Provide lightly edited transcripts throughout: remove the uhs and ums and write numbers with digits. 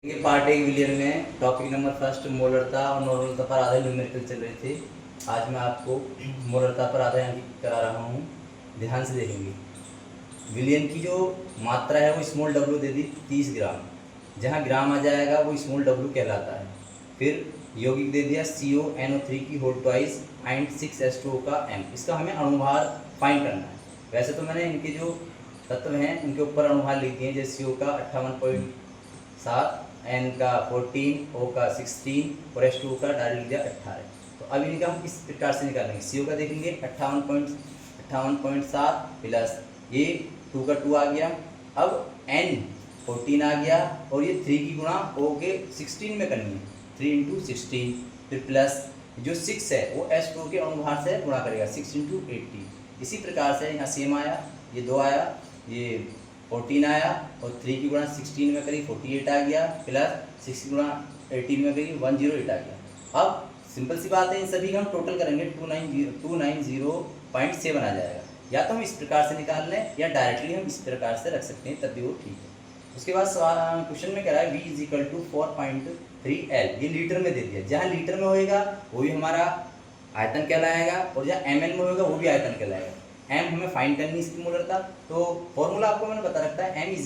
ये पार्ट एक विलियन में टॉपिक नंबर फर्स्ट मोलरता और नॉर्मलता पर आधारित न्यूमेरिकल चल रहे थे। आज मैं आपको मोलरता पर आधारित करा रहा हूँ। ध्यान से देखेंगे। विलियन की जो मात्रा है वो स्मॉल डब्लू दे दी 30 ग्राम, जहाँ ग्राम आ जाएगा वो स्मॉल डब्लू कहलाता है। फिर यौगिक दे दिया CONO3 की होल ट्वाइस एंड 6H2O का M। इसका हमें अणुभार फाइंड करना है। वैसे तो मैंने इनके जो तत्व हैं उनके ऊपर अणुभार लिख दिए, जैसे CO का 58.7, N का 14, O का 16 और H2O का डायरेक्ट लिया 18। तो अब इनका हम किस प्रकार से निकालेंगे। CO का देखेंगे 58.7 प्लस ये 2 का 2 आ गया। अब N 14 आ गया और ये 3 की गुणा O के 16 में करनी है, 3 इंटू 16। फिर प्लस जो 6 है वो H2O के अणुभार से गुणा करेगा, 6 इंटू 80। इसी प्रकार से यहाँ सेम आया, ये 2 आया, ये 14 आया और 3 की गुणा 16 में करी 48 आ गया, प्लस 6 की गुणा 18 में करी 108 आ गया। अब सिंपल सी बात है, इन सभी का हम टोटल करेंगे 290.7 आ जाएगा। या तो हम इस प्रकार से निकाल लें या डायरेक्टली हम इस प्रकार से रख सकते हैं, तब भी वो ठीक है। उसके बाद क्वेश्चन में कह रहा है V = 4.3L, ये लीटर में दे दिया। जहाँ लीटर में होएगा वो भी हमारा आयतन कहलाएगा और जहाँ ml में होगा वो भी आयतन कहलाएगा। m हमें फाइंड करनी इसकी मोलरता, तो फॉर्मूला आपको मैंने बता रखा है, m =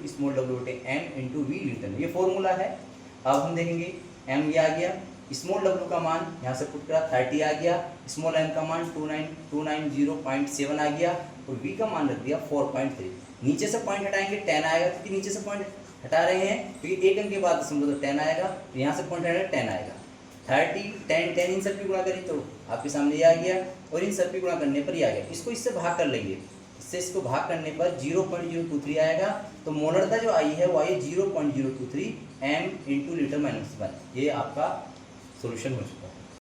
small w m × v litre में, ये फॉर्मूला है। अब हम देखेंगे m ये आ गया, स्मॉल w का मान यहाँ से पुट करा 30 आ गया, स्मॉल m का मान 290.7 आ गया और v का मान रख दिया 4.3। नीचे से पॉइंट हटाएंगे 10 आएगा, क्योंकि नीचे से पॉइंट हटा रहे हैं क्योंकि एक अंक के बाद समझो तो 10 आएगा, तो यहाँ से पॉइंट हटाएगा 10 आएगा। 30 10 10 इन सब की गुणा करी तो आपके सामने ये आ गया और इन सब की गुणा करने पर ये आ गया। इसको इससे भाग कर लेंगे, इससे इसको भाग करने पर 0.023 आएगा। तो मोलरता जो आई है वो आई 0.023 m × लीटर -1। ये आपका सोल्यूशन हो चुका है।